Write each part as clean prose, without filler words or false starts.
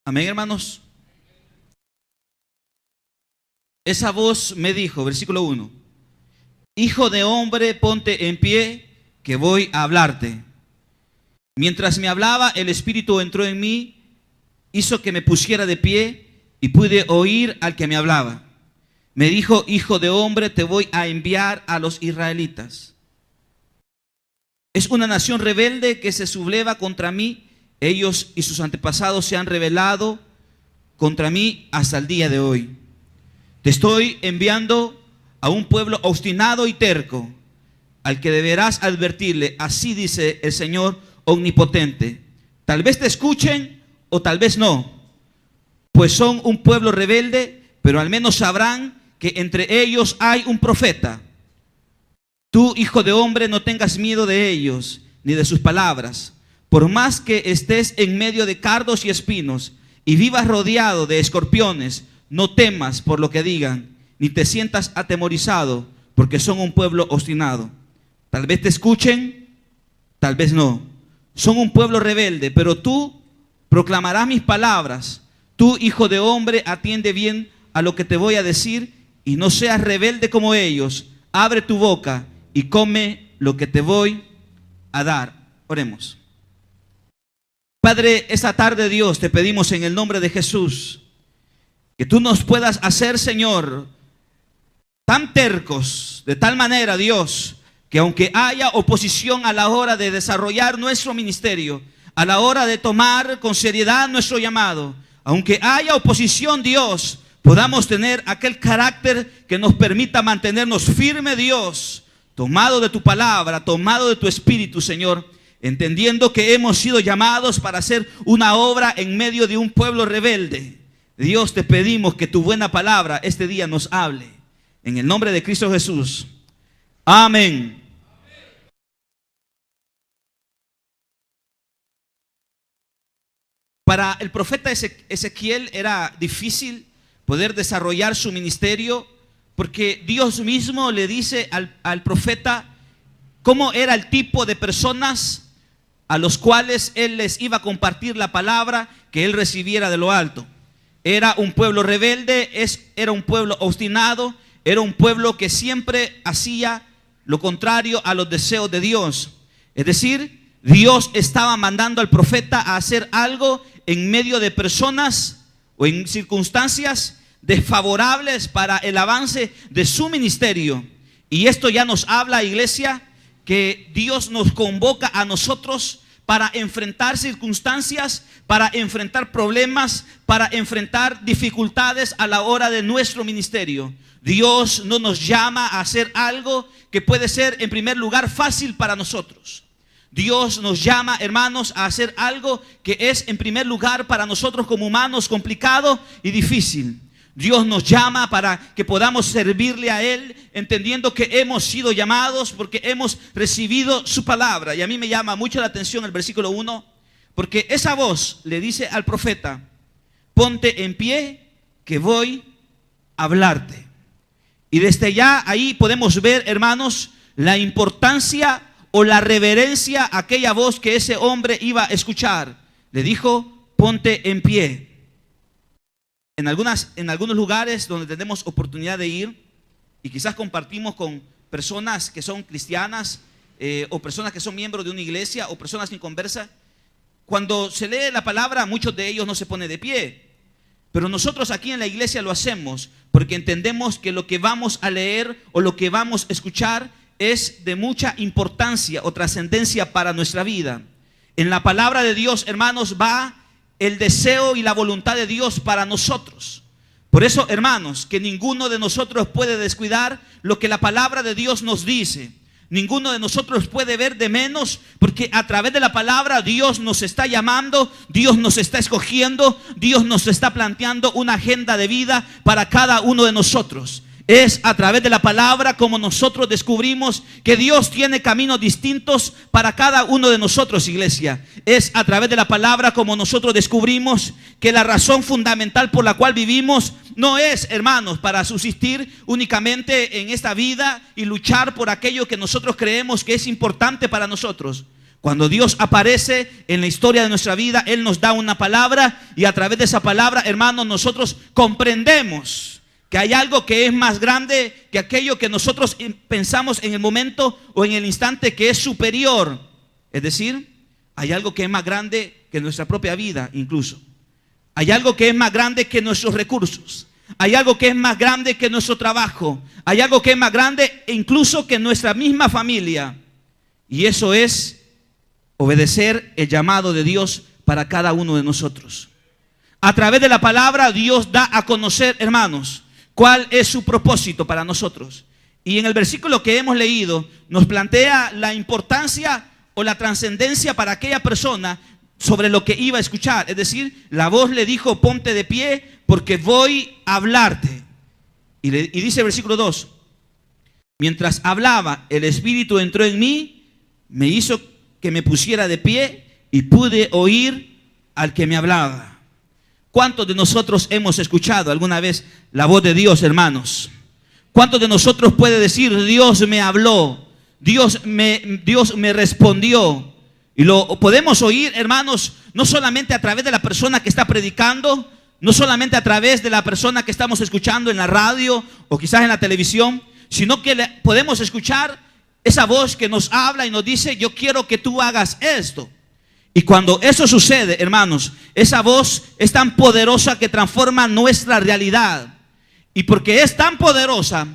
Amén, hermanos. Esa voz me dijo, versículo 1: Hijo de hombre, ponte en pie, que voy a hablarte. Mientras me hablaba, el Espíritu entró en mí, hizo que me pusiera de pie y pude oír al que me hablaba. Me dijo: Hijo de hombre, te voy a enviar a los israelitas. Es una nación rebelde que se subleva contra mí. Ellos y sus antepasados se han rebelado contra mí hasta el día de hoy. Te estoy enviando a un pueblo obstinado y terco, al que deberás advertirle: así dice el Señor omnipotente. Tal vez te escuchen o tal vez no, pues son un pueblo rebelde, pero al menos sabrán que entre ellos hay un profeta. Tú, hijo de hombre, no tengas miedo de ellos, ni de sus palabras. Por más que estés en medio de cardos y espinos, y vivas rodeado de escorpiones, no temas por lo que digan, ni te sientas atemorizado, porque son un pueblo obstinado. Tal vez te escuchen, tal vez no. Son un pueblo rebelde, pero tú proclamarás mis palabras. Tú, hijo de hombre, atiende bien a lo que te voy a decir, y no seas rebelde como ellos. Abre tu boca y come lo que te voy a dar. Oremos. Padre, esta tarde, Dios, te pedimos en el nombre de Jesús que tú nos puedas hacer, Señor, tan tercos, de tal manera, Dios, que aunque haya oposición a la hora de desarrollar nuestro ministerio, a la hora de tomar con seriedad nuestro llamado, aunque haya oposición, Dios, podamos tener aquel carácter que nos permita mantenernos firme, Dios, tomado de tu palabra, tomado de tu espíritu, Señor, entendiendo que hemos sido llamados para hacer una obra en medio de un pueblo rebelde. Dios, te pedimos que tu buena palabra este día nos hable. En el nombre de Cristo Jesús. Amén. Para el profeta Ezequiel era difícil poder desarrollar su ministerio, porque Dios mismo le dice al profeta cómo era el tipo de personas a los cuales él les iba a compartir la palabra que él recibiera de lo alto. Era un pueblo rebelde, era un pueblo obstinado, era un pueblo que siempre hacía lo contrario a los deseos de Dios. Es decir, Dios estaba mandando al profeta a hacer algo en medio de personas o en circunstancias desfavorables para el avance de su ministerio. Y esto ya nos habla, iglesia, que Dios nos convoca a nosotros para enfrentar circunstancias, para enfrentar problemas, para enfrentar dificultades a la hora de nuestro ministerio. Dios no nos llama a hacer algo que puede ser en primer lugar fácil para nosotros. Dios nos llama, hermanos, a hacer algo que es en primer lugar para nosotros como humanos complicado y difícil. Dios nos llama para que podamos servirle a Él, entendiendo que hemos sido llamados porque hemos recibido su palabra. Y a mí me llama mucho la atención el versículo 1, porque esa voz le dice al profeta: ponte en pie, que voy a hablarte. Y desde ya ahí podemos ver, hermanos, la importancia o la reverencia a aquella voz que ese hombre iba a escuchar. Le dijo: ponte en pie. En algunos lugares donde tenemos oportunidad de ir y quizás compartimos con personas que son cristianas o personas que son miembros de una iglesia o personas sin conversa, cuando se lee la palabra, muchos de ellos no se ponen de pie. Pero nosotros aquí en la iglesia lo hacemos porque entendemos que lo que vamos a leer o lo que vamos a escuchar es de mucha importancia o trascendencia para nuestra vida. En la palabra de Dios, hermanos, va el deseo y la voluntad de Dios para nosotros. Por eso, hermanos, que ninguno de nosotros puede descuidar lo que la palabra de Dios nos dice. Ninguno de nosotros puede ver de menos, porque a través de la palabra Dios nos está llamando, Dios nos está escogiendo, Dios nos está planteando una agenda de vida para cada uno de nosotros. Es a través de la palabra como nosotros descubrimos que Dios tiene caminos distintos para cada uno de nosotros, iglesia. Es a través de la palabra como nosotros descubrimos que la razón fundamental por la cual vivimos no es, hermanos, para subsistir únicamente en esta vida y luchar por aquello que nosotros creemos que es importante para nosotros. Cuando Dios aparece en la historia de nuestra vida, Él nos da una palabra y a través de esa palabra, hermanos, nosotros comprendemos que hay algo que es más grande que aquello que nosotros pensamos en el momento o en el instante que es superior. Es decir, hay algo que es más grande que nuestra propia vida incluso. Hay algo que es más grande que nuestros recursos. Hay algo que es más grande que nuestro trabajo. Hay algo que es más grande incluso que nuestra misma familia. Y eso es obedecer el llamado de Dios para cada uno de nosotros. A través de la palabra Dios da a conocer, hermanos, cuál es su propósito para nosotros. Y en el versículo que hemos leído nos plantea la importancia o la trascendencia para aquella persona sobre lo que iba a escuchar. Es decir, la voz le dijo: ponte de pie porque voy a hablarte. Y dice el versículo 2: mientras hablaba, el Espíritu entró en mí, me hizo que me pusiera de pie y pude oír al que me hablaba. ¿Cuántos de nosotros hemos escuchado alguna vez la voz de Dios, hermanos? ¿Cuántos de nosotros puede decir: Dios me habló, Dios me respondió? Y lo podemos oír, hermanos, no solamente a través de la persona que está predicando, no solamente a través de la persona que estamos escuchando en la radio o quizás en la televisión, sino que podemos escuchar esa voz que nos habla y nos dice: yo quiero que tú hagas esto. Y cuando eso sucede, hermanos, esa voz es tan poderosa que transforma nuestra realidad. Y porque es tan poderosa,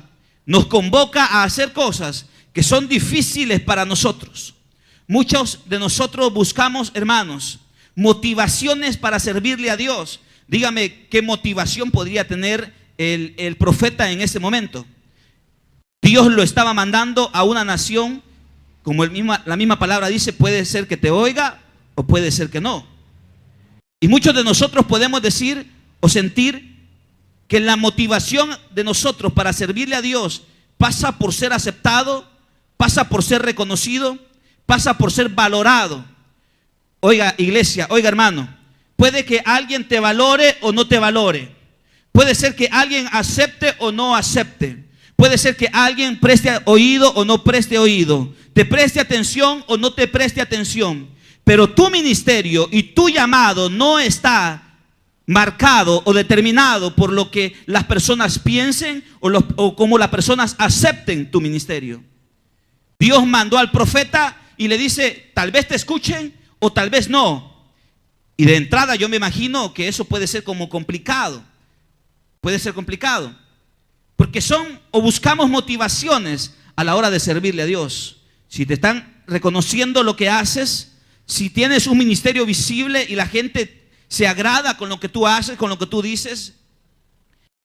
nos convoca a hacer cosas que son difíciles para nosotros. Muchos de nosotros buscamos, hermanos, motivaciones para servirle a Dios. Dígame, ¿qué motivación podría tener el profeta en ese momento? Dios lo estaba mandando a una nación, como la misma palabra dice, puede ser que te oiga o puede ser que no. Y muchos de nosotros podemos decir o sentir que la motivación de nosotros para servirle a Dios pasa por ser aceptado, pasa por ser reconocido, pasa por ser valorado. Oiga, iglesia, oiga, hermano, puede que alguien te valore o no te valore. Puede ser que alguien acepte o no acepte. Puede ser que alguien preste oído o no preste oído, te preste atención o no te preste atención. Pero tu ministerio y tu llamado no está marcado o determinado por lo que las personas piensen o cómo las personas acepten tu ministerio. Dios mandó al profeta y le dice: tal vez te escuchen o tal vez no. Y de entrada yo me imagino que eso puede ser como complicado. Puede ser complicado. Porque buscamos motivaciones a la hora de servirle a Dios. Si te están reconociendo lo que haces, si tienes un ministerio visible y la gente se agrada con lo que tú haces, con lo que tú dices.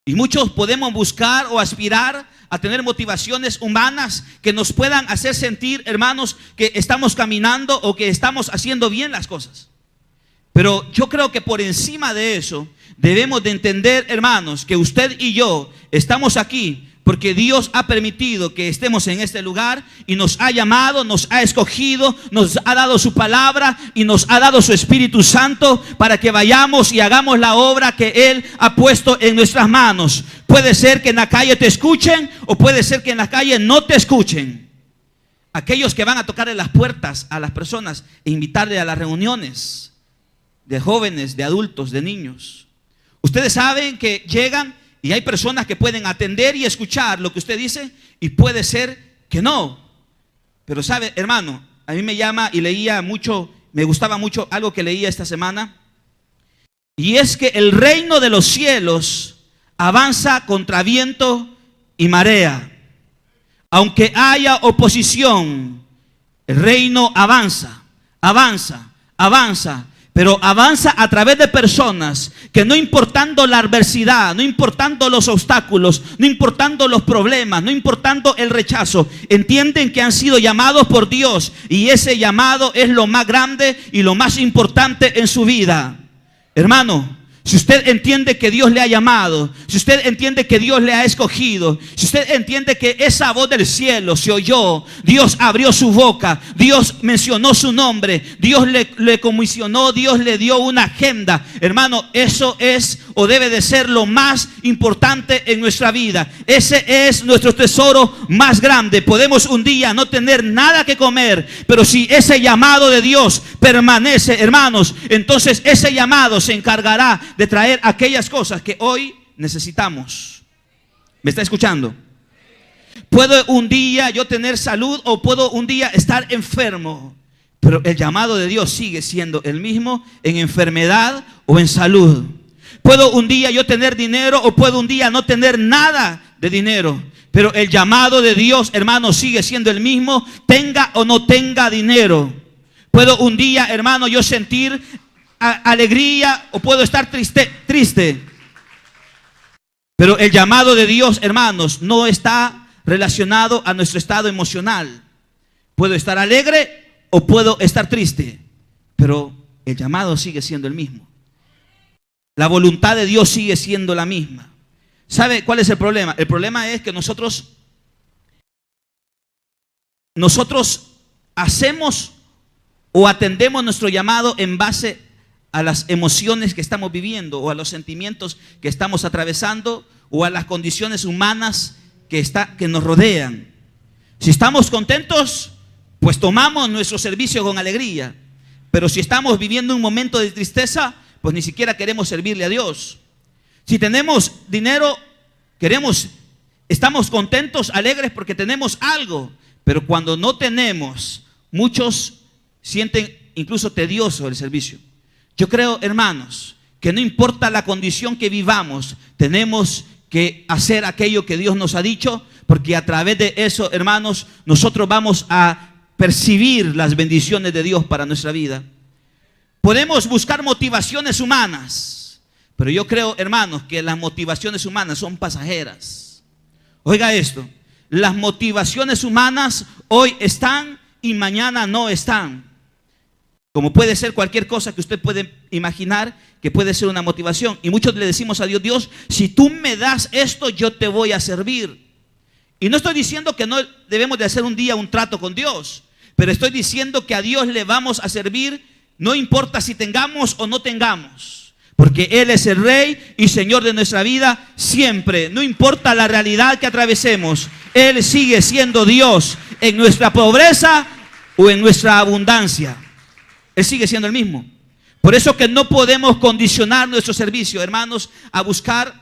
Y muchos podemos buscar o aspirar a tener motivaciones humanas que nos puedan hacer sentir, hermanos, que estamos caminando o que estamos haciendo bien las cosas. Pero yo creo que por encima de eso debemos de entender, hermanos, que usted y yo estamos aquí porque Dios ha permitido que estemos en este lugar y nos ha llamado, nos ha escogido, nos ha dado su palabra y nos ha dado su Espíritu Santo para que vayamos y hagamos la obra que Él ha puesto en nuestras manos. Puede ser que en la calle te escuchen o puede ser que en la calle no te escuchen. Aquellos que van a tocarle las puertas a las personas e invitarle a las reuniones de jóvenes, de adultos, de niños. Ustedes saben que llegan y hay personas que pueden atender y escuchar lo que usted dice y puede ser que no. Pero sabe, hermano, a mí me llama y leía mucho, me gustaba mucho algo que leía esta semana. Y es que el reino de los cielos avanza contra viento y marea. Aunque haya oposición, el reino avanza, avanza, avanza. Pero avanza a través de personas que no importando la adversidad, no importando los obstáculos, no importando los problemas, no importando el rechazo, entienden que han sido llamados por Dios y ese llamado es lo más grande y lo más importante en su vida. Hermano, si usted entiende que Dios le ha llamado, si usted entiende que Dios le ha escogido, si usted entiende que esa voz del cielo se oyó, Dios abrió su boca, Dios mencionó su nombre, Dios le comisionó, Dios le dio una agenda, hermano, eso es o debe de ser lo más importante en nuestra vida. Ese es nuestro tesoro más grande. Podemos un día no tener nada que comer, pero si ese llamado de Dios permanece, hermanos, entonces ese llamado se encargará de traer aquellas cosas que hoy necesitamos. ¿Me está escuchando? Puedo un día yo tener salud o puedo un día estar enfermo, pero el llamado de Dios sigue siendo el mismo en enfermedad o en salud. Puedo un día yo tener dinero o puedo un día no tener nada de dinero, pero el llamado de Dios, hermano, sigue siendo el mismo, tenga o no tenga dinero. Puedo un día, hermano, yo sentir alegría o puedo estar triste. Pero el llamado de Dios, hermanos, no está relacionado a nuestro estado emocional. Puedo estar alegre o puedo estar triste, pero el llamado sigue siendo el mismo. La voluntad de Dios sigue siendo la misma. ¿Sabe cuál es el problema? El problema es que nosotros hacemos o atendemos nuestro llamado en base a las emociones que estamos viviendo o a los sentimientos que estamos atravesando o a las condiciones humanas que nos rodean. Si estamos contentos, pues tomamos nuestro servicio con alegría. Pero si estamos viviendo un momento de tristeza, pues ni siquiera queremos servirle a Dios. Si tenemos dinero, estamos contentos, alegres porque tenemos algo. Pero cuando no tenemos, muchos sienten incluso tedioso el servicio. Yo creo, hermanos, que no importa la condición que vivamos, tenemos que hacer aquello que Dios nos ha dicho, porque a través de eso, hermanos, nosotros vamos a percibir las bendiciones de Dios para nuestra vida. Podemos buscar motivaciones humanas, pero yo creo, hermanos, que las motivaciones humanas son pasajeras. Oiga esto, las motivaciones humanas hoy están y mañana no están. Como puede ser cualquier cosa que usted puede imaginar que puede ser una motivación. Y muchos le decimos a Dios: Dios, si tú me das esto, yo te voy a servir. Y no estoy diciendo que no debemos de hacer un día un trato con Dios, pero estoy diciendo que a Dios le vamos a servir, no importa si tengamos o no tengamos, porque Él es el Rey y Señor de nuestra vida siempre. No importa la realidad que atravesemos, Él sigue siendo Dios en nuestra pobreza o en nuestra abundancia. Él sigue siendo el mismo. Por eso que no podemos condicionar nuestro servicio, hermanos, a buscar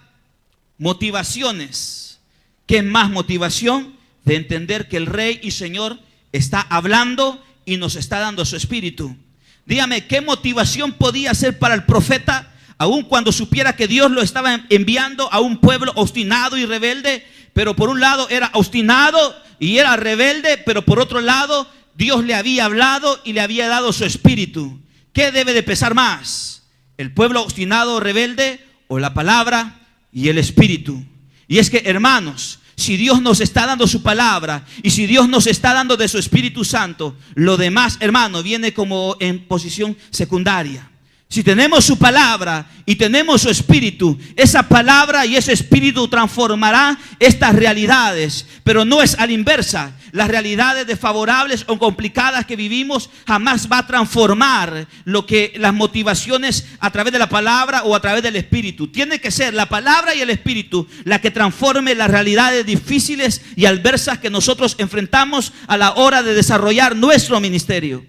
motivaciones. ¿Qué más motivación? De entender que el Rey y Señor está hablando y nos está dando su espíritu. Dígame, ¿qué motivación podía ser para el profeta, aun cuando supiera que Dios lo estaba enviando a un pueblo obstinado y rebelde? Pero por un lado era obstinado y era rebelde, pero por otro lado Dios le había hablado y le había dado su espíritu. ¿Qué debe de pesar más? ¿El pueblo obstinado o rebelde o la palabra y el espíritu? Y es que, hermanos, si Dios nos está dando su palabra y si Dios nos está dando de su Espíritu Santo, lo demás, hermano, viene como en posición secundaria. Si tenemos su palabra y tenemos su espíritu, esa palabra y ese espíritu transformará estas realidades, pero no es a la inversa. Las realidades desfavorables o complicadas que vivimos jamás va a transformar lo que las motivaciones a través de la palabra o a través del espíritu. Tiene que ser la palabra y el espíritu la que transforme las realidades difíciles y adversas que nosotros enfrentamos a la hora de desarrollar nuestro ministerio.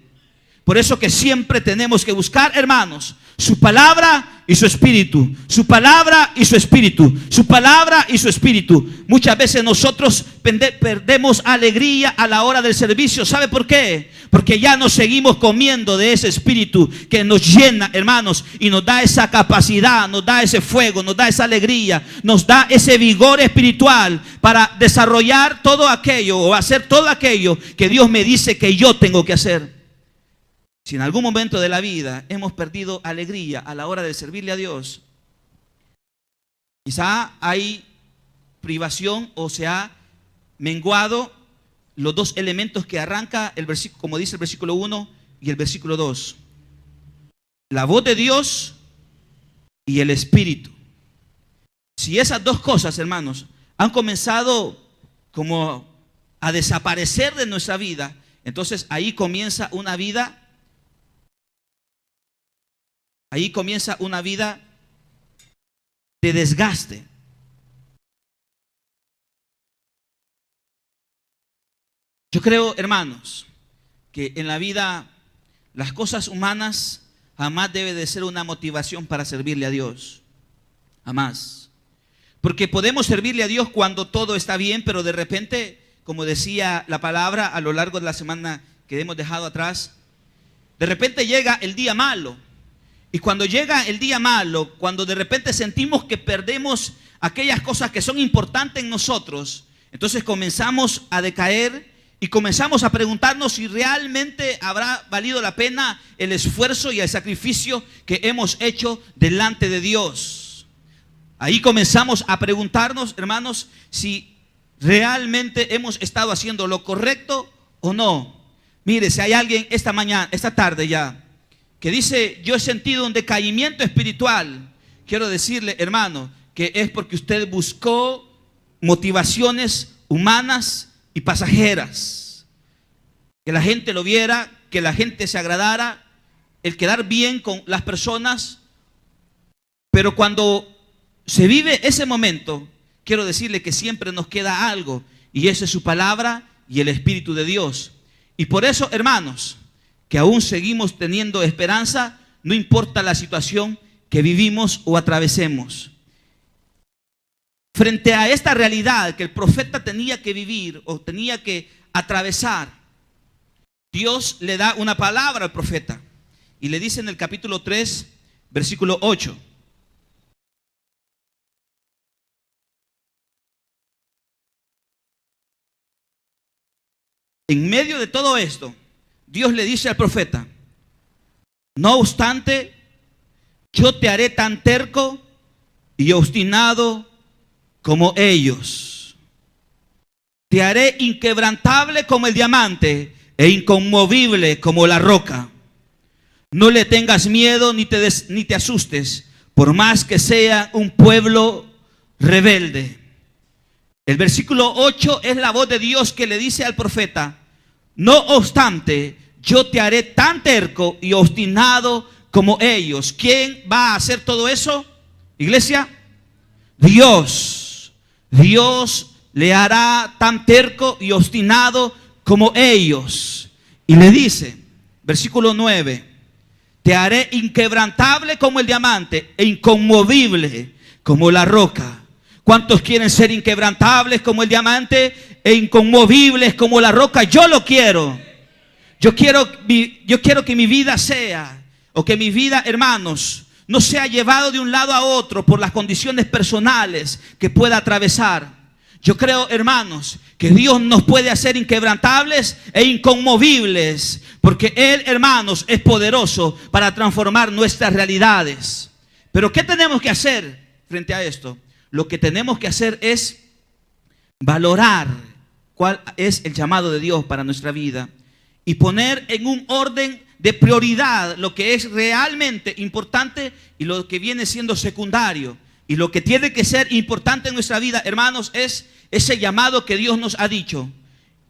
Por eso que siempre tenemos que buscar, hermanos, su palabra y su espíritu. Su palabra y su espíritu. Su palabra y su espíritu. Muchas veces nosotros perdemos alegría a la hora del servicio. ¿Sabe por qué? Porque ya nos seguimos comiendo de ese espíritu que nos llena, hermanos, y nos da esa capacidad, nos da ese fuego, nos da esa alegría, nos da ese vigor espiritual para desarrollar todo aquello o hacer todo aquello que Dios me dice que yo tengo que hacer. Si en algún momento de la vida hemos perdido alegría a la hora de servirle a Dios, quizá hay privación o se ha menguado los dos elementos que arranca el versículo, como dice el versículo 1 y el versículo 2. La voz de Dios y el espíritu. Si esas dos cosas, hermanos, han comenzado como a desaparecer de nuestra vida, entonces ahí comienza una vida de desgaste. Yo creo, hermanos, que en la vida las cosas humanas jamás debe de ser una motivación para servirle a Dios. Jamás. Porque podemos servirle a Dios cuando todo está bien, pero de repente, como decía la palabra a lo largo de la semana que hemos dejado atrás, de repente llega el día malo. Y cuando llega el día malo, cuando de repente sentimos que perdemos aquellas cosas que son importantes en nosotros, entonces comenzamos a decaer y comenzamos a preguntarnos si realmente habrá valido la pena el esfuerzo y el sacrificio que hemos hecho delante de Dios. Ahí comenzamos a preguntarnos, hermanos, si realmente hemos estado haciendo lo correcto o no. Mire, si hay alguien esta tarde ya, que dice: yo he sentido un decaimiento espiritual, quiero decirle, hermano, que es porque usted buscó motivaciones humanas y pasajeras. Que la gente lo viera, que la gente se agradara, el quedar bien con las personas. Pero cuando se vive ese momento, quiero decirle que siempre nos queda algo, y esa es su palabra y el Espíritu de Dios. Y por eso, hermanos, que aún seguimos teniendo esperanza, no importa la situación que vivimos o atravesemos. Frente a esta realidad que el profeta tenía que vivir o tenía que atravesar, Dios le da una palabra al profeta y le dice en el capítulo 3, versículo 8. En medio de todo esto, Dios le dice al profeta: no obstante, yo te haré tan terco y obstinado como ellos. Te haré inquebrantable como el diamante e inconmovible como la roca. No le tengas miedo ni te asustes, por más que sea un pueblo rebelde. El versículo 8 es la voz de Dios que le dice al profeta: no obstante, yo te haré tan terco y obstinado como ellos. ¿Quién va a hacer todo eso, iglesia? Dios. Dios le hará tan terco y obstinado como ellos. Y le dice, versículo 9: te haré inquebrantable como el diamante e inconmovible como la roca. ¿Cuántos quieren ser inquebrantables como el diamante e inconmovibles como la roca? Yo lo quiero. Yo quiero que mi vida sea, o que mi vida, hermanos, no sea llevado de un lado a otro por las condiciones personales que pueda atravesar. Yo creo, hermanos, que Dios nos puede hacer inquebrantables e inconmovibles, porque Él, hermanos, es poderoso para transformar nuestras realidades. Pero ¿qué tenemos que hacer frente a esto? Lo que tenemos que hacer es valorar cuál es el llamado de Dios para nuestra vida y poner en un orden de prioridad lo que es realmente importante y lo que viene siendo secundario. Y lo que tiene que ser importante en nuestra vida, hermanos, es ese llamado que Dios nos ha dicho.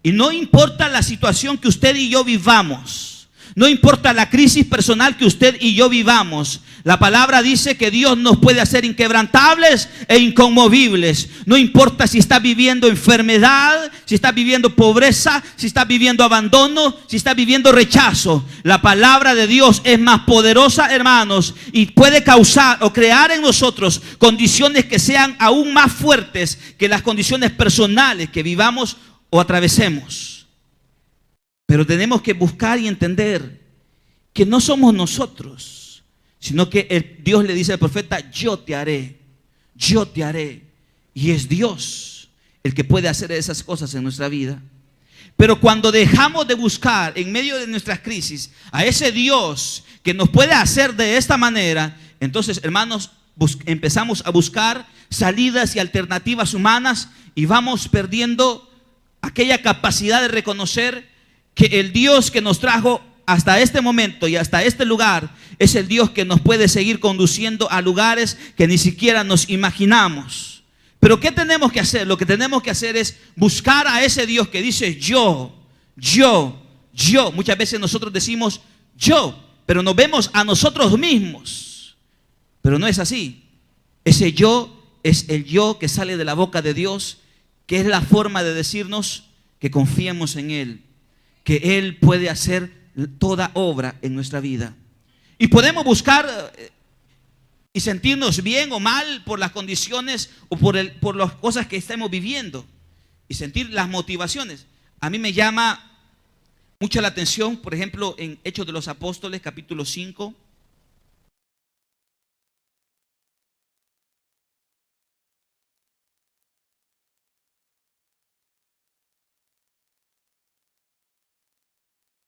Y no importa la situación que usted y yo vivamos, no importa la crisis personal que usted y yo vivamos, la palabra dice que Dios nos puede hacer inquebrantables e inconmovibles. No importa si está viviendo enfermedad, si está viviendo pobreza, si está viviendo abandono, si está viviendo rechazo. La palabra de Dios es más poderosa, hermanos, y puede causar o crear en nosotros condiciones que sean aún más fuertes que las condiciones personales que vivamos o atravesemos. Pero tenemos que buscar y entender que no somos nosotros, sino que Dios le dice al profeta: yo te haré. Y es Dios el que puede hacer esas cosas en nuestra vida. Pero cuando dejamos de buscar en medio de nuestras crisis a ese Dios que nos puede hacer de esta manera, entonces, hermanos, empezamos a buscar salidas y alternativas humanas y vamos perdiendo aquella capacidad de reconocer que el Dios que nos trajo hasta este momento y hasta este lugar es el Dios que nos puede seguir conduciendo a lugares que ni siquiera nos imaginamos. Pero ¿qué tenemos que hacer? Lo que tenemos que hacer es buscar a ese Dios que dice yo. Muchas veces nosotros decimos yo, pero nos vemos a nosotros mismos. Pero no es así. Ese yo es el yo que sale de la boca de Dios, que es la forma de decirnos que confiemos en Él, que Él puede hacer toda obra en nuestra vida. Y podemos buscar y sentirnos bien o mal por las condiciones o por las cosas que estamos viviendo y sentir las motivaciones. A mí me llama mucho la atención, por ejemplo, en Hechos de los Apóstoles, capítulo 5.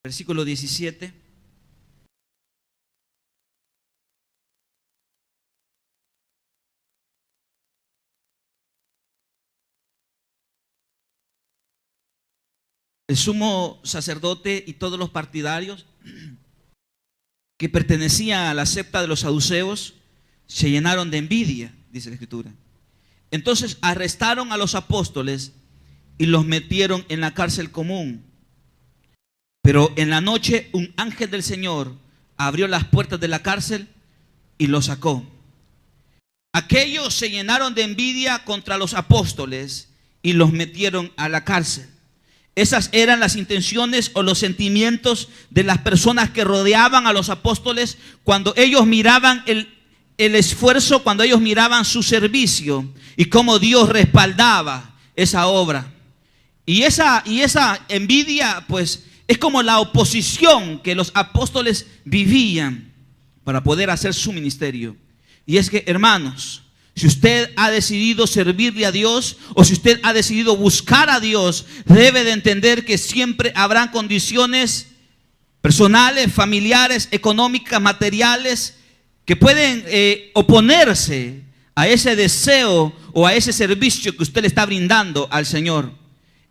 Versículo 17. El sumo sacerdote y todos los partidarios que pertenecían a la secta de los saduceos se llenaron de envidia, dice la Escritura. Entonces arrestaron a los apóstoles y los metieron en la cárcel común. Pero en la noche un ángel del Señor abrió las puertas de la cárcel y los sacó. Aquellos se llenaron de envidia contra los apóstoles y los metieron a la cárcel. Esas eran las intenciones o los sentimientos de las personas que rodeaban a los apóstoles cuando ellos miraban el esfuerzo, cuando ellos miraban su servicio y cómo Dios respaldaba esa obra. Y esa envidia, pues, es como la oposición que los apóstoles vivían para poder hacer su ministerio. Y es que, hermanos, si usted ha decidido servirle a Dios o si usted ha decidido buscar a Dios, debe de entender que siempre habrán condiciones personales, familiares, económicas, materiales que pueden oponerse a ese deseo o a ese servicio que usted le está brindando al Señor.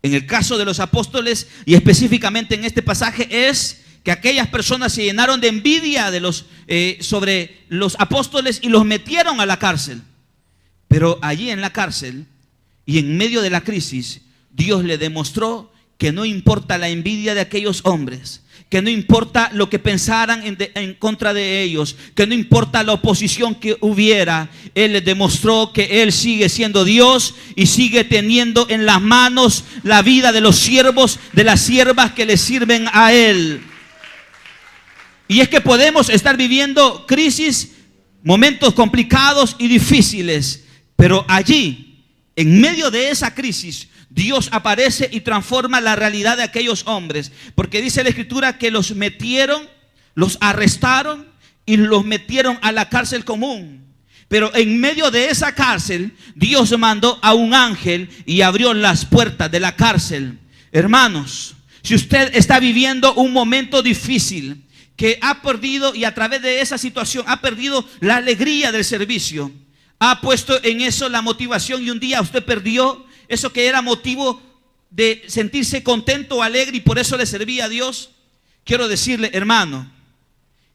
En el caso de los apóstoles y específicamente en este pasaje es que aquellas personas se llenaron de envidia sobre los apóstoles y los metieron a la cárcel. Pero allí en la cárcel y en medio de la crisis, Dios le demostró que no importa la envidia de aquellos hombres, que no importa lo que pensaran en contra de ellos, que no importa la oposición que hubiera, Él les demostró que Él sigue siendo Dios y sigue teniendo en las manos la vida de los siervos, de las siervas que le sirven a Él. Y es que podemos estar viviendo crisis, momentos complicados y difíciles. Pero allí, en medio de esa crisis, Dios aparece y transforma la realidad de aquellos hombres. Porque dice la Escritura que los metieron, los arrestaron y los metieron a la cárcel común. Pero en medio de esa cárcel, Dios mandó a un ángel y abrió las puertas de la cárcel. Hermanos, si usted está viviendo un momento difícil, que ha perdido y a través de esa situación ha perdido la alegría del servicio, ha puesto en eso la motivación y un día usted perdió eso que era motivo de sentirse contento o alegre y por eso le servía a Dios. Quiero decirle, hermano,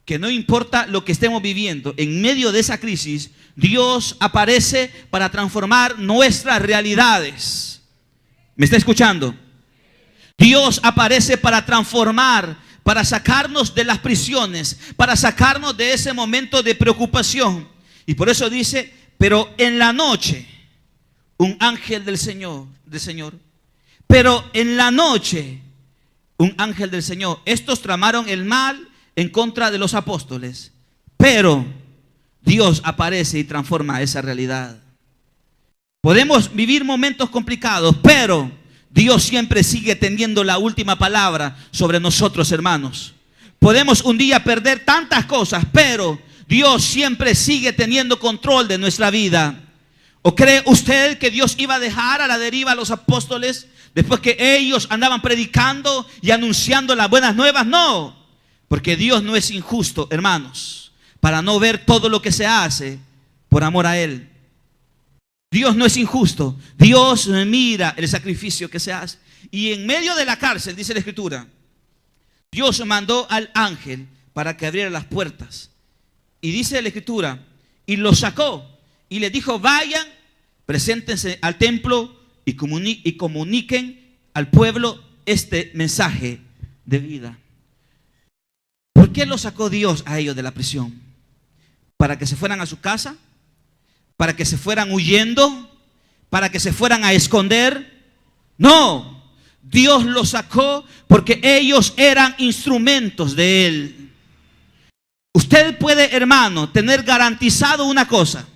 que no importa lo que estemos viviendo, en medio de esa crisis, Dios aparece para transformar nuestras realidades. ¿Me está escuchando? Dios aparece para transformar, para sacarnos de las prisiones, para sacarnos de ese momento de preocupación. Y por eso dice, pero en la noche, un ángel del Señor, pero en la noche, un ángel del Señor. Estos tramaron el mal en contra de los apóstoles, pero Dios aparece y transforma esa realidad. Podemos vivir momentos complicados, pero Dios siempre sigue teniendo la última palabra sobre nosotros, hermanos. Podemos un día perder tantas cosas, pero Dios siempre sigue teniendo control de nuestra vida. ¿O cree usted que Dios iba a dejar a la deriva a los apóstoles después que ellos andaban predicando y anunciando las buenas nuevas? No, porque Dios no es injusto, hermanos, para no ver todo lo que se hace por amor a Él. Dios no es injusto. Dios mira el sacrificio que se hace. Y en medio de la cárcel, dice la Escritura, Dios mandó al ángel para que abriera las puertas. Y dice la Escritura, y los sacó y les dijo: vayan, preséntense al templo y comuniquen al pueblo este mensaje de vida. ¿Por qué los sacó Dios a ellos de la prisión? ¿Para que se fueran a su casa? ¿Para que se fueran huyendo? ¿Para que se fueran a esconder? No, Dios los sacó porque ellos eran instrumentos de Él. Usted puede, hermano, tener garantizado una cosa,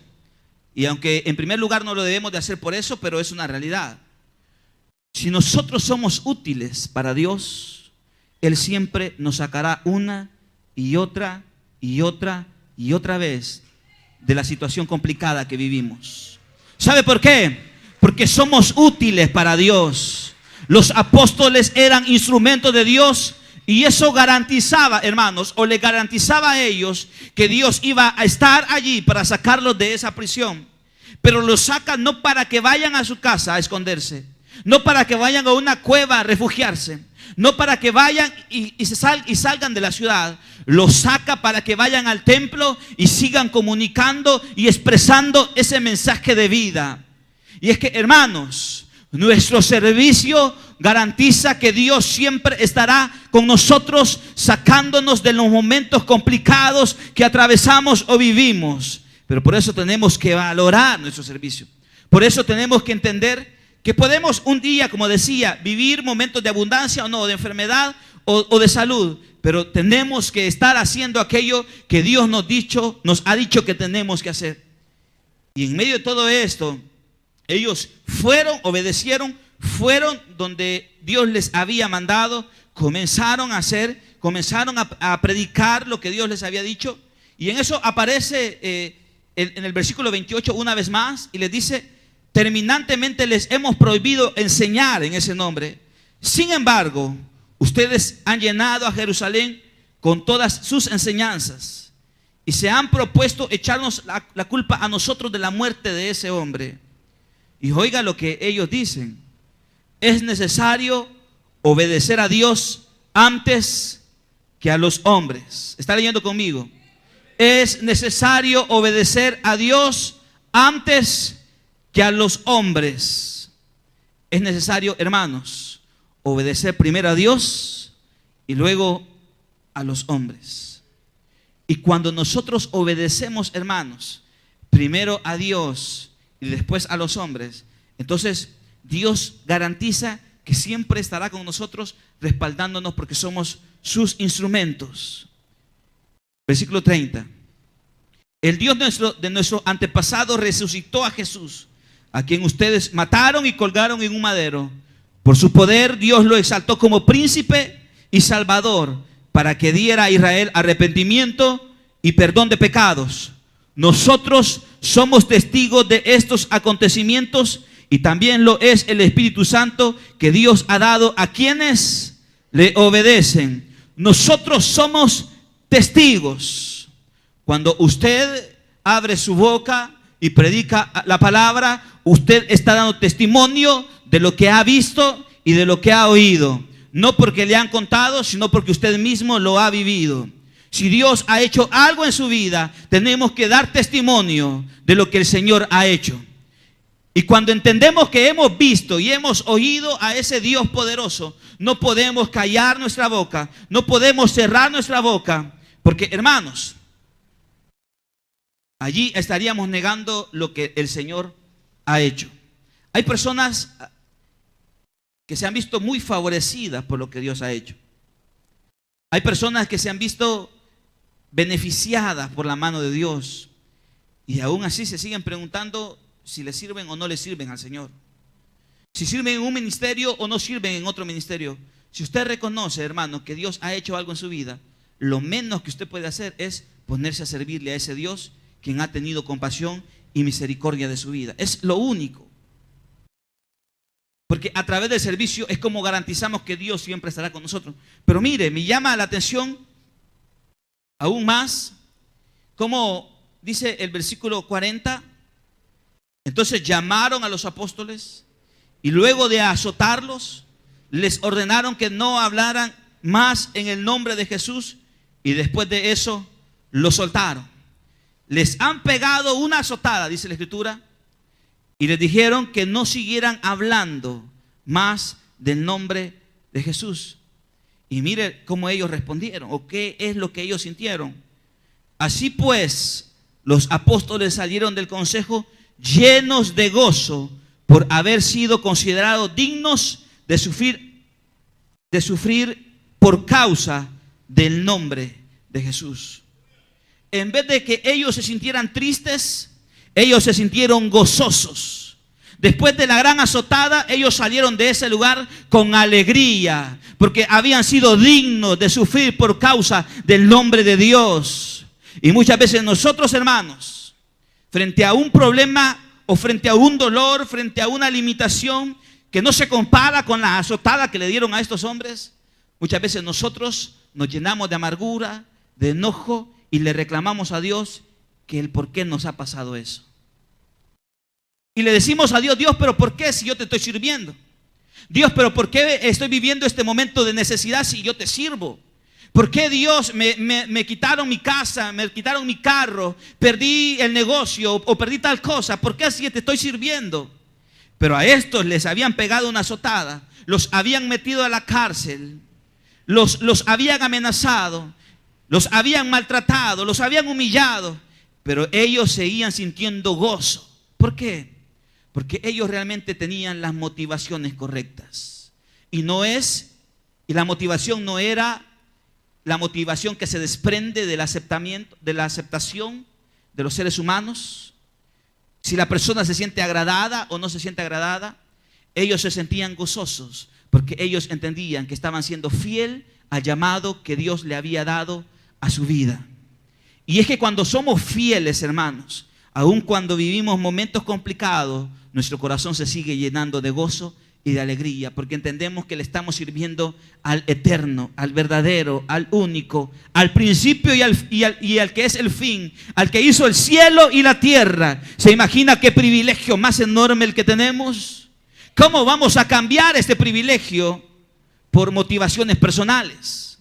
y aunque en primer lugar no lo debemos de hacer por eso, pero es una realidad. Si nosotros somos útiles para Dios, Él siempre nos sacará una y otra y otra y otra vez de la situación complicada que vivimos. ¿Sabe por qué? Porque somos útiles para Dios. Los apóstoles eran instrumentos de Dios, y eso garantizaba, hermanos, o le garantizaba a ellos que Dios iba a estar allí para sacarlos de esa prisión. Pero los saca no para que vayan a su casa a esconderse, no para que vayan a una cueva a refugiarse, no para que vayan y salgan de la ciudad. Los saca para que vayan al templo y sigan comunicando y expresando ese mensaje de vida. Y es que, hermanos, nuestro servicio garantiza que Dios siempre estará con nosotros, sacándonos de los momentos complicados que atravesamos o vivimos. Pero por eso tenemos que valorar nuestro servicio. Por eso tenemos que entender que podemos un día, como decía, vivir momentos de abundancia o no, de enfermedad o de salud, pero tenemos que estar haciendo aquello que Dios nos ha dicho que tenemos que hacer. Y en medio de todo esto, ellos obedecieron, fueron donde Dios les había mandado, comenzaron a predicar lo que Dios les había dicho. Y en eso aparece en el versículo 28 una vez más, y les dice: terminantemente les hemos prohibido enseñar en ese nombre. Sin embargo, ustedes han llenado a Jerusalén con todas sus enseñanzas y se han propuesto echarnos la culpa a nosotros de la muerte de ese hombre. Y oiga lo que ellos dicen: es necesario obedecer a Dios antes que a los hombres. ¿Está leyendo conmigo? Es necesario obedecer a Dios antes que a los hombres. Es necesario, hermanos, obedecer primero a Dios y luego a los hombres. Y cuando nosotros obedecemos, hermanos, primero a Dios y después a los hombres, entonces Dios garantiza que siempre estará con nosotros, respaldándonos, porque somos sus instrumentos. Versículo 30. El Dios de nuestro antepasado resucitó a Jesús, a quien ustedes mataron y colgaron en un madero. Por su poder Dios lo exaltó como príncipe y salvador, para que diera a Israel arrepentimiento y perdón de pecados. Nosotros somos testigos de estos acontecimientos, y también lo es el Espíritu Santo que Dios ha dado a quienes le obedecen. Nosotros somos testigos. Cuando usted abre su boca y predica la palabra, usted está dando testimonio de lo que ha visto y de lo que ha oído. No porque le han contado, sino porque usted mismo lo ha vivido. Si Dios ha hecho algo en su vida, tenemos que dar testimonio de lo que el Señor ha hecho. Y cuando entendemos que hemos visto y hemos oído a ese Dios poderoso, no podemos callar nuestra boca, no podemos cerrar nuestra boca, porque, hermanos, allí estaríamos negando lo que el Señor ha hecho. Hay personas que se han visto muy favorecidas por lo que Dios ha hecho. Hay personas que se han visto beneficiadas por la mano de Dios, y aún así se siguen preguntando si le sirven o no le sirven al Señor, si sirven en un ministerio o no sirven en otro ministerio. Si usted reconoce, hermano, que Dios ha hecho algo en su vida, lo menos que usted puede hacer es ponerse a servirle a ese Dios quien ha tenido compasión y misericordia de su vida. Es lo único. Porque a través del servicio es como garantizamos que Dios siempre estará con nosotros. Pero mire, me llama la atención aún más, como dice el versículo 40. Entonces llamaron a los apóstoles y luego de azotarlos, les ordenaron que no hablaran más en el nombre de Jesús, y después de eso lo soltaron. Les han pegado una azotada, dice la Escritura, y les dijeron que no siguieran hablando más del nombre de Jesús. Y mire cómo ellos respondieron, o qué es lo que ellos sintieron. Así pues, los apóstoles salieron del consejo llenos de gozo por haber sido considerados dignos de sufrir por causa del nombre de Jesús. En vez de que ellos se sintieran tristes, ellos se sintieron gozosos. Después de la gran azotada, ellos salieron de ese lugar con alegría, porque habían sido dignos de sufrir por causa del nombre de Dios. Y muchas veces nosotros, hermanos, frente a un problema o frente a un dolor, frente a una limitación que no se compara con la azotada que le dieron a estos hombres, muchas veces nosotros nos llenamos de amargura, de enojo, y le reclamamos a Dios que el por qué nos ha pasado eso. Y le decimos a Dios, Dios, pero ¿por qué si yo te estoy sirviendo? Dios, pero ¿por qué estoy viviendo este momento de necesidad si yo te sirvo? ¿Por qué, Dios, me quitaron mi casa, me quitaron mi carro, perdí el negocio o perdí tal cosa? ¿Por qué así te estoy sirviendo? Pero a estos les habían pegado una azotada, los habían metido a la cárcel, los habían amenazado, los habían maltratado, los habían humillado, pero ellos seguían sintiendo gozo. ¿Por qué? Porque ellos realmente tenían las motivaciones correctas. Y la motivación no era la motivación que se desprende del aceptamiento, de la aceptación de los seres humanos. Si la persona se siente agradada o no se siente agradada, ellos se sentían gozosos porque ellos entendían que estaban siendo fiel al llamado que Dios le había dado a su vida. Y es que cuando somos fieles, hermanos, aun cuando vivimos momentos complicados, nuestro corazón se sigue llenando de gozo y de alegría, porque entendemos que le estamos sirviendo al eterno, al verdadero, al único, al principio y al que es el fin, al que hizo el cielo y la tierra. ¿Se imagina qué privilegio más enorme el que tenemos? ¿Cómo vamos a cambiar este privilegio por motivaciones personales?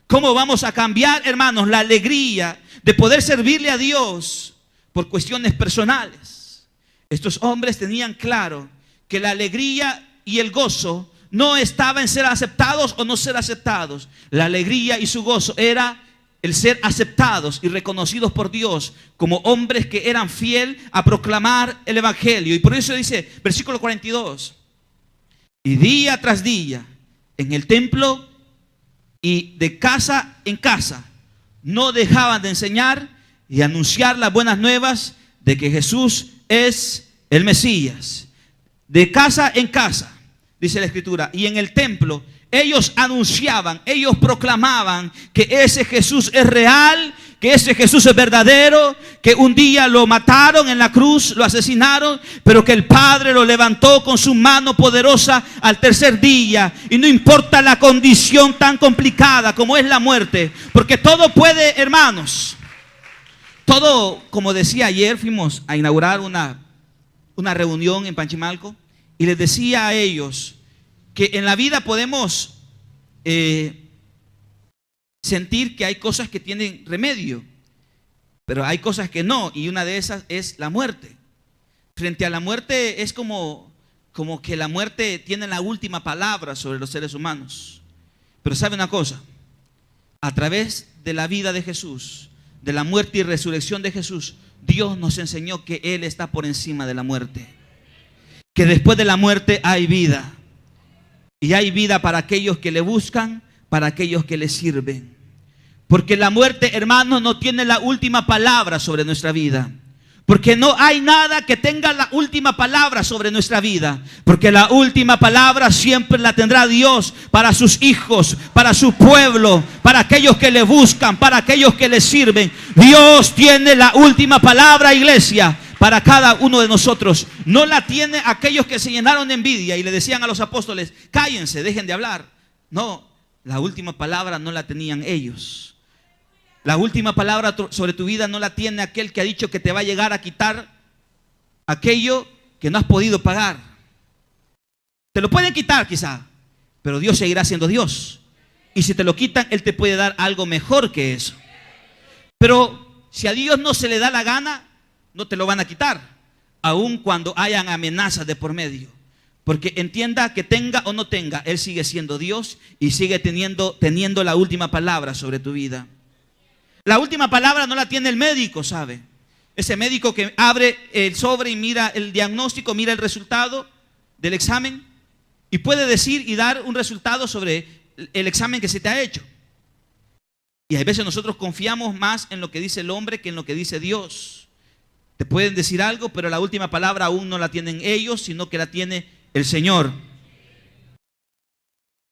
¿Cómo vamos a cambiar, hermanos, la alegría de poder servirle a Dios por cuestiones personales? Estos hombres tenían claro que la alegría y el gozo no estaba en ser aceptados o no ser aceptados. La alegría y su gozo era el ser aceptados y reconocidos por Dios como hombres que eran fieles a proclamar el evangelio. Y por eso dice, versículo 42, y día tras día en el templo y de casa en casa no dejaban de enseñar y anunciar las buenas nuevas de que Jesús es el Mesías. De casa en casa, dice la Escritura, y en el templo ellos anunciaban, ellos proclamaban que ese Jesús es real, que ese Jesús es verdadero, que un día lo mataron en la cruz, lo asesinaron, pero que el Padre lo levantó con su mano poderosa al tercer día. Y no importa la condición tan complicada como es la muerte, porque todo puede, hermanos, todo, como decía ayer, fuimos a inaugurar una reunión en Panchimalco, y les decía a ellos que en la vida podemos sentir que hay cosas que tienen remedio, pero hay cosas que no, y una de esas es la muerte. Frente a la muerte es como que la muerte tiene la última palabra sobre los seres humanos. Pero ¿sabe una cosa? A través de la vida de Jesús, de la muerte y resurrección de Jesús, Dios nos enseñó que Él está por encima de la muerte, que después de la muerte hay vida, y hay vida para aquellos que le buscan, para aquellos que le sirven. Porque la muerte, hermanos, no tiene la última palabra sobre nuestra vida. Porque no hay nada que tenga la última palabra sobre nuestra vida. Porque la última palabra siempre la tendrá Dios para sus hijos, para su pueblo, para aquellos que le buscan, para aquellos que le sirven. Dios tiene la última palabra, iglesia, para cada uno de nosotros. No la tiene aquellos que se llenaron de envidia y le decían a los apóstoles, cállense, dejen de hablar. No, la última palabra no la tenían ellos. La última palabra sobre tu vida no la tiene aquel que ha dicho que te va a llegar a quitar aquello que no has podido pagar. Te lo pueden quitar quizá, pero Dios seguirá siendo Dios. Y si te lo quitan, Él te puede dar algo mejor que eso. Pero si a Dios no se le da la gana, no te lo van a quitar, aun cuando hayan amenazas de por medio. Porque entienda que tenga o no tenga, Él sigue siendo Dios y sigue teniendo la última palabra sobre tu vida. La última palabra no la tiene el médico, ¿sabe? Ese médico que abre el sobre y mira el diagnóstico, mira el resultado del examen y puede decir y dar un resultado sobre el examen que se te ha hecho. Y a veces nosotros confiamos más en lo que dice el hombre que en lo que dice Dios. Te pueden decir algo, pero la última palabra aún no la tienen ellos, sino que la tiene el Señor.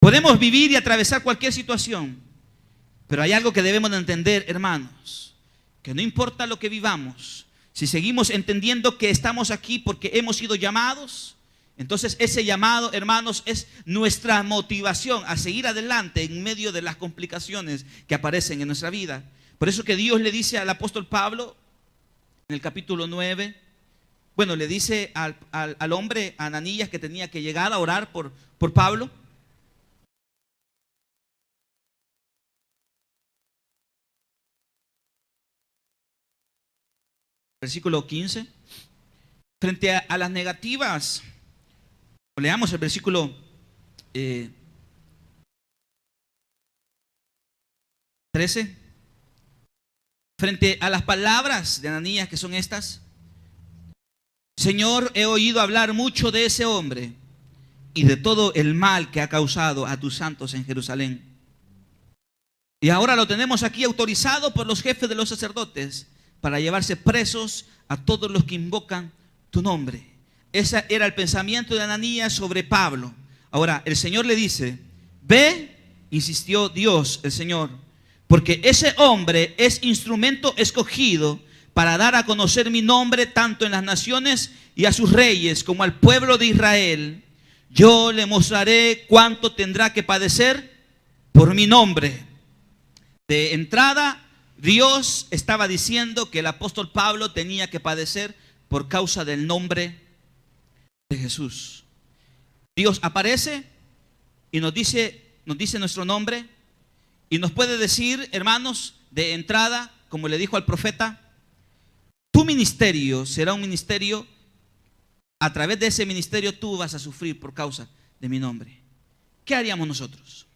Podemos vivir y atravesar cualquier situación, pero hay algo que debemos de entender, hermanos, que no importa lo que vivamos, si seguimos entendiendo que estamos aquí porque hemos sido llamados, entonces ese llamado, hermanos, es nuestra motivación a seguir adelante en medio de las complicaciones que aparecen en nuestra vida. Por eso que Dios le dice al apóstol Pablo en el capítulo 9, bueno, le dice al hombre, a Ananías, que tenía que llegar a orar por Pablo. Versículo 15. Frente a las negativas, leamos el versículo 13. Frente a las palabras de Ananías, que son estas: Señor, he oído hablar mucho de ese hombre y de todo el mal que ha causado a tus santos en Jerusalén. Y ahora lo tenemos aquí autorizado por los jefes de los sacerdotes para llevarse presos a todos los que invocan tu nombre. Ese era el pensamiento de Ananías sobre Pablo. Ahora el Señor le dice: ve, insistió Dios, el Señor, porque ese hombre es instrumento escogido para dar a conocer mi nombre tanto en las naciones y a sus reyes como al pueblo de Israel. Yo le mostraré cuánto tendrá que padecer por mi nombre. De entrada, Dios estaba diciendo que el apóstol Pablo tenía que padecer por causa del nombre de Jesús. Dios aparece y nos dice nuestro nombre y nos puede decir, hermanos, de entrada, como le dijo al profeta: tu ministerio será un ministerio, a través de ese ministerio tú vas a sufrir por causa de mi nombre. ¿Qué haríamos nosotros?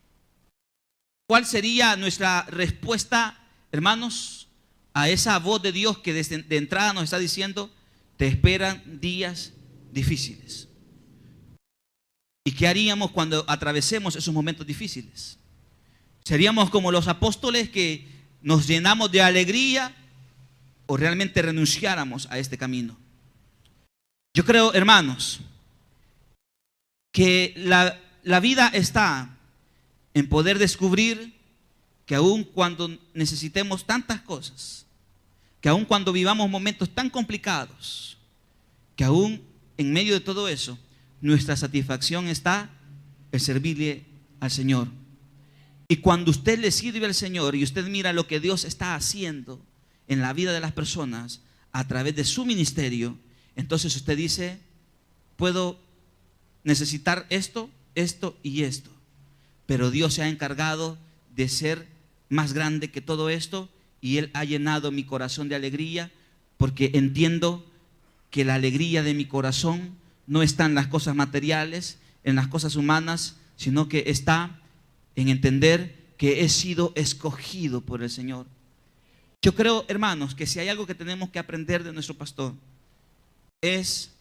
¿Cuál sería nuestra respuesta, hermanos, a esa voz de Dios que de entrada nos está diciendo: te esperan días difíciles? ¿Y qué haríamos cuando atravesemos esos momentos difíciles? ¿Seríamos como los apóstoles que nos llenamos de alegría o realmente renunciáramos a este camino? Yo creo, hermanos, que la vida está en poder descubrir que aun cuando necesitemos tantas cosas, que aun cuando vivamos momentos tan complicados, que aun en medio de todo eso, nuestra satisfacción está en servirle al Señor. Y cuando usted le sirve al Señor y usted mira lo que Dios está haciendo en la vida de las personas a través de su ministerio, entonces usted dice: puedo necesitar esto, esto y esto, pero Dios se ha encargado de ser más grande que todo esto y Él ha llenado mi corazón de alegría, porque entiendo que la alegría de mi corazón no está en las cosas materiales, en las cosas humanas, sino que está en entender que he sido escogido por el Señor. Yo creo, hermanos, que si hay algo que tenemos que aprender de nuestro pastor, es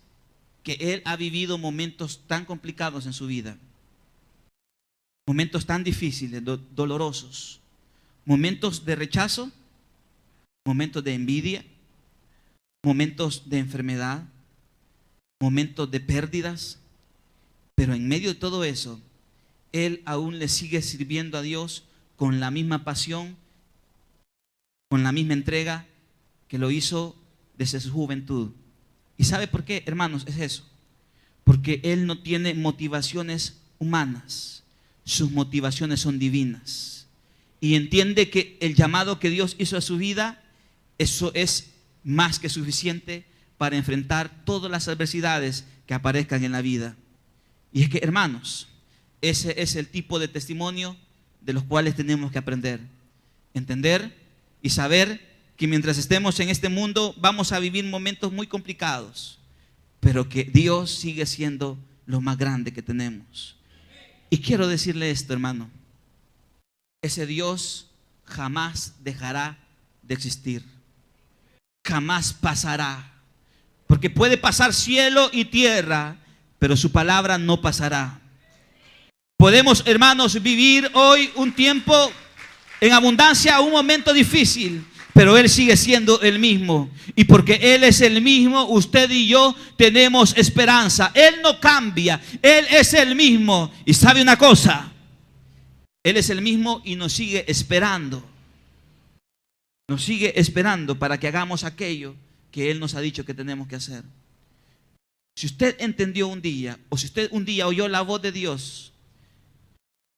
que él ha vivido momentos tan complicados en su vida, momentos tan difíciles, dolorosos, momentos de rechazo, momentos de envidia, momentos de enfermedad, momentos de pérdidas, pero en medio de todo eso, él aún le sigue sirviendo a Dios con la misma pasión, con la misma entrega que lo hizo desde su juventud. ¿Y sabe por qué, hermanos? Es eso. Porque él no tiene motivaciones humanas, sus motivaciones son divinas. Y entiende que el llamado que Dios hizo a su vida, eso es más que suficiente para enfrentar todas las adversidades que aparezcan en la vida. Y es que, hermanos, ese es el tipo de testimonio de los cuales tenemos que aprender, entender y saber que mientras estemos en este mundo vamos a vivir momentos muy complicados, pero que Dios sigue siendo lo más grande que tenemos. Y quiero decirle esto, hermano: ese Dios jamás dejará de existir, jamás pasará, porque puede pasar cielo y tierra, pero su palabra no pasará. Podemos, hermanos, vivir hoy un tiempo en abundancia, un momento difícil, pero Él sigue siendo el mismo. Y porque Él es el mismo, usted y yo tenemos esperanza. Él no cambia, Él es el mismo. Y sabe una cosa, Él es el mismo y nos sigue esperando. Nos sigue esperando para que hagamos aquello que Él nos ha dicho que tenemos que hacer. Si usted entendió un día, o si usted un día oyó la voz de Dios,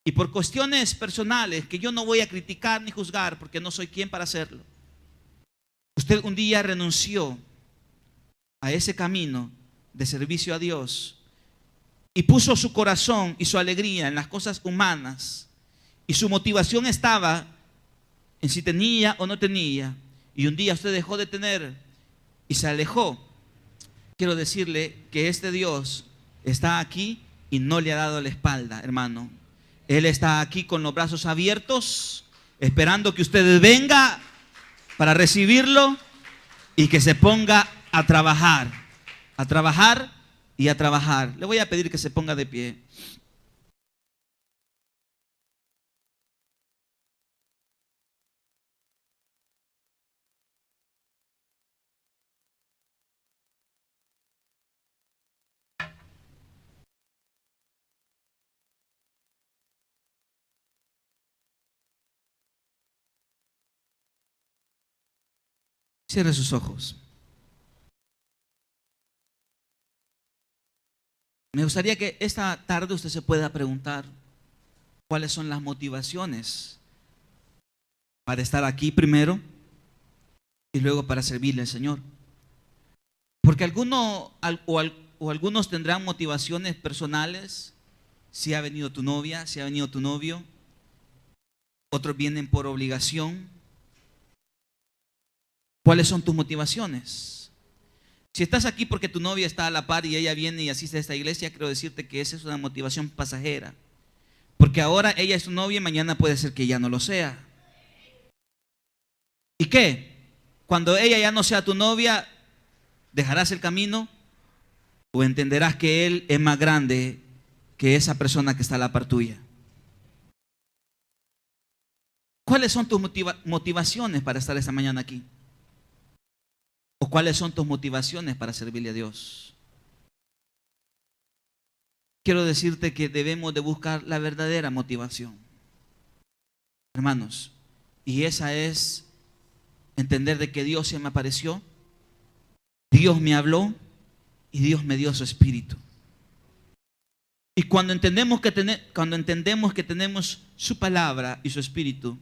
y por cuestiones personales que yo no voy a criticar ni juzgar, porque no soy quien para hacerlo, usted un día renunció a ese camino de servicio a Dios y puso su corazón y su alegría en las cosas humanas, y su motivación estaba en si tenía o no tenía, y un día usted dejó de tener y se alejó, quiero decirle que este Dios está aquí y no le ha dado la espalda, hermano. Él está aquí con los brazos abiertos, esperando que usted venga para recibirlo y que se ponga a trabajar y a trabajar. Le voy a pedir que se ponga de pie. Cierre sus ojos. Me gustaría que esta tarde usted se pueda preguntar cuáles son las motivaciones para estar aquí primero y luego para servirle al Señor. Porque algunos tendrán motivaciones personales, si ha venido tu novia, si ha venido tu novio. Otros vienen por obligación. ¿Cuáles son tus motivaciones? Si estás aquí porque tu novia está a la par y ella viene y asiste a esta iglesia, quiero decirte que esa es una motivación pasajera. Porque ahora ella es tu novia y mañana puede ser que ya no lo sea. ¿Y qué? Cuando ella ya no sea tu novia, ¿dejarás el camino? ¿O entenderás que Él es más grande que esa persona que está a la par tuya? ¿Cuáles son tus motivaciones para estar esta mañana aquí? ¿O cuáles son tus motivaciones para servirle a Dios? Quiero decirte que debemos de buscar la verdadera motivación, hermanos, y esa es entender de que Dios se me apareció, Dios me habló y Dios me dio su espíritu. Y cuando entendemos que tenemos su palabra y su espíritu,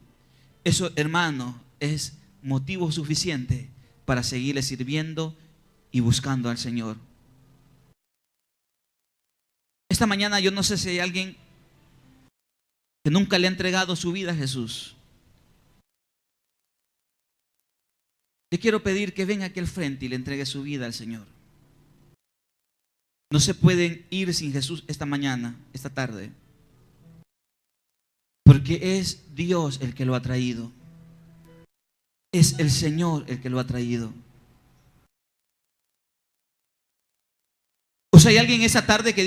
eso, hermano, es motivo suficiente para seguirle sirviendo y buscando al Señor. Esta mañana yo no sé si hay alguien que nunca le ha entregado su vida a Jesús. Le quiero pedir que venga aquí al frente y le entregue su vida al Señor. No se pueden ir sin Jesús esta mañana, esta tarde, porque es Dios el que lo ha traído. Es el Señor el que lo ha traído. O sea, hay alguien esa tarde que dice: